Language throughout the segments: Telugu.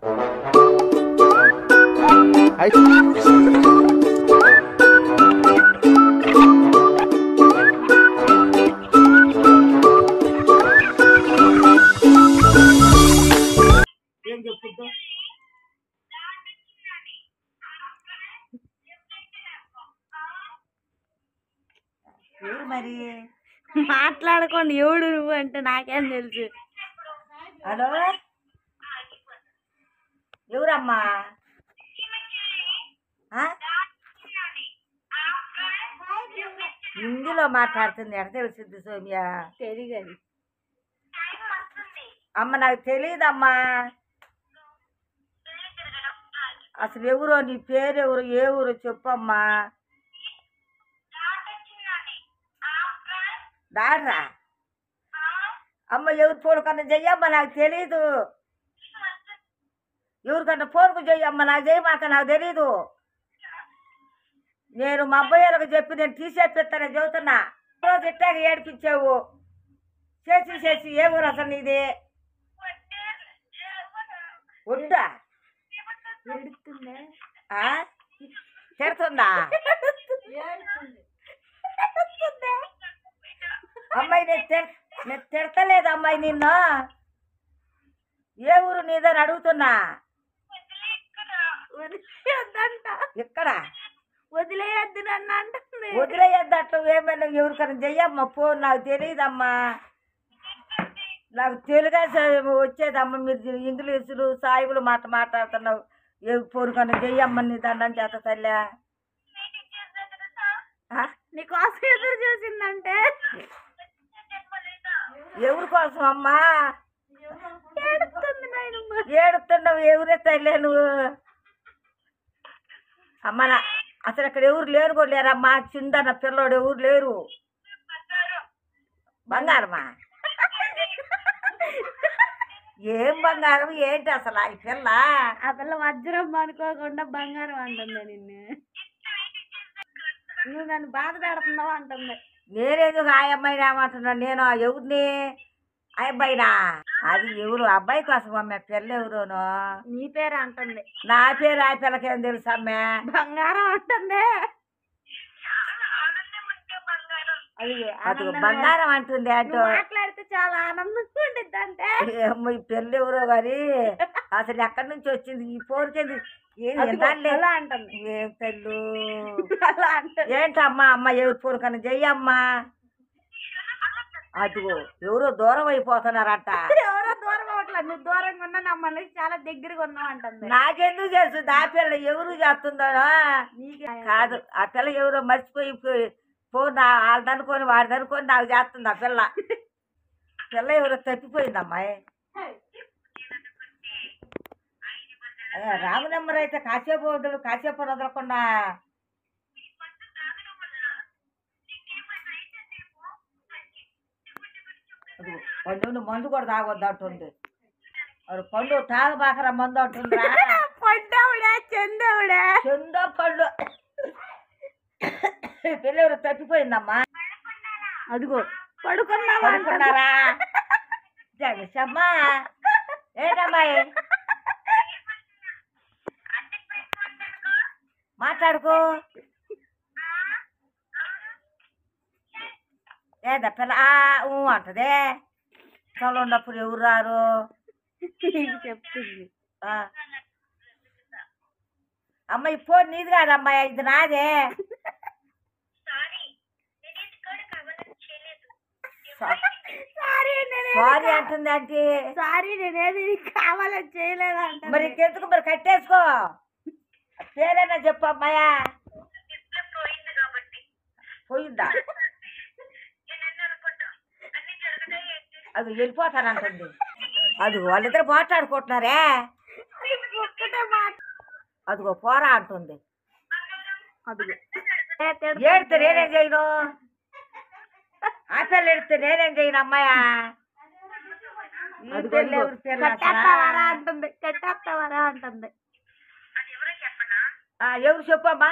ఏం చెప్పుద్దు ఎవరు మరి మాట్లాడుకోండి ఎవడు నువ్వు అంటే నాకేం తెలుసు. హలో ఎవరమ్మా? హిందీలో మాట్లాడుతుంది ఎడ తెలుస్తుంది సౌమ్య? తెలియదు అమ్మ, నాకు తెలియదమ్మా. అసలు ఎవరో, నీ పేరు ఎవరు, ఏ ఊరు చెప్పమ్మా. డాక్టరా అమ్మ, ఎవరు ఫోన్ కన్నా చెయ్యమ్మా, నాకు తెలీదు. ఎవరికన్నా ఫోన్కు చెయ్యమ్మా, నాకు చేయమాక, నాకు తెలీదు. నేను మా అబ్బాయిలకు చెప్పి నేను తీసేపిస్తానని చెబుతున్నా. రోజు ఇట్టాక ఏడిపించావు చేసి ఏ ఊరు అసలు నీది? వద్దా తిడుతుందా అమ్మాయి? నేను తిడతలేదు అమ్మాయి నిన్ను. ఏ ఊరు నీదని అడుగుతున్నా. ఇక్కడ వదిలేయద్దు నన్ను అంటుంది. వదిలేయద్దు అట్లా ఏమైనా ఎవరికైనా చెయ్యమ్మా ఫోన్, నాకు తెలియదమ్మా. నాకు తెలుగా వచ్చేదమ్మా. మీరు ఇంగ్లీషులు సాయిబులు మాట్లాడుతున్నావు. ఏ ఫోన్ కన్నా చెయ్యమ్మా నీ దండం చేత తల్లి. నీకోసం ఎదురు చూసిందంటే ఎవరి కోసం అమ్మా? ఏడుస్తుంది నాయనమ్మ. ఏడుతున్నావు ఎవరే తల్లి నువ్వు? అమ్మ, అసలు ఇక్కడ ఎవరు లేరు కూడా లేరమ్మా. చిందన్న పిల్లోడు ఎవరు లేరు. బంగారమా? ఏం బంగారం ఏంటి అసలు? ఈ పిల్ల వజ్రం అనుకోకుండా బంగారం అంటుంది నిన్ను. నువ్వు నన్ను బాధ పెడుతున్నావు అంటుంది. నేనేందుకు ఆ అమ్మాయిని ఏమంటున్నాను? నేను ఎవరిని? ఆ అబ్బాయినా? అది ఎవరు అబ్బాయి కోసం అమ్మ. పిల్ల ఎవరును? నీ పేరు అంటుంది. నా పేరు ఆ పిల్లకేం తెలుసు అమ్మే? బంగారం అంటుంది. అది బంగారం అంటుంది. అటు మాట్లాడితే చాలా ఆనందంగా ఉండిద్ది అంటే ఈ పిల్ల ఎవరో మరి అసలు ఎక్కడి నుంచి వచ్చింది ఈ పోరుకేది? ఏం అంటుంది. ఏం తెల్లు ఏంటమ్మా? అమ్మ ఎవరు పోరుకన్నా చెయ్యమ్మా. అటుగో ఎవరో దూరం అయిపోతున్నారట. ఎవరో దూరం అవట్లేదు. నువ్వు దూరంగా ఉన్నా నా మనకి చాలా దగ్గరగా ఉన్నావు అంటుంది. నాకెందుకు చేస్తుంది ఆ పిల్ల? ఎవరు చేస్తుందో కాదు. ఆ పిల్ల ఎవరో మర్చిపోయి ఫోన్ వాళ్ళది అనుకొని వాడిది అనుకొని నాకు చేస్తుంది. ఆ పిల్ల పిల్ల ఎవరో తప్పిపోయిందమ్మాయి. రాము నెంబర్ అయితే కాసేపు వదలు, కాసేపు వదలకుండా. పండు మందు కూడా తాగొద్దు అంటుంది. పండు తాగబాకరా మందు అంటుందా? పండువుడా చందవుడా చందో పండు పిల్ల ఎవరు తప్పిపోయిందమ్మా. అదిగో పడుకున్నారా? జగసమ్మా ఏంటమ్మాయి మాట్లాడుకో. ఏదా పిల్ల అంటదే. చలో ఉన్నప్పుడు ఎవరు రారు చెప్తుంది. అమ్మాయి ఫోన్ నీది కాదమ్మాయి, ఇది నాదే. సారీ అంటుంది అంటే సారీ నేనేది కావాలని చేయలేదంట. మరి ఇంకెందుకు మరి కట్టేసుకో. పేరైనా చెప్పు అమ్మాయా. పోయిందా? అది వెళ్ళిపోతానంటుంది. అది వాళ్ళిద్దరు మాట్లాడుకుంటున్నారే. అదిగో పోరా అంటుంది. ఏడితే నేనేం చేయను? ఆ పిల్ల ఎడితే నేనేం చేయను అమ్మాయా. కట్టేస్తావారా అంటుంది. కట్టేస్తావారా అంటుంది. ఎవరు చెప్పమ్మా?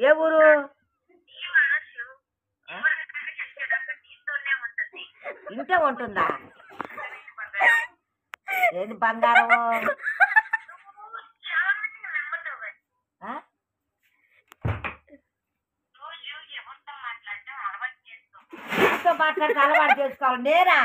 ఏ ఊరు? ఇంటే ఉంటుందా? ఏంది బంగారం ఆ? ఎవరితో మాట్లాడితే అలవాటు చేసుకోవాలి నేనా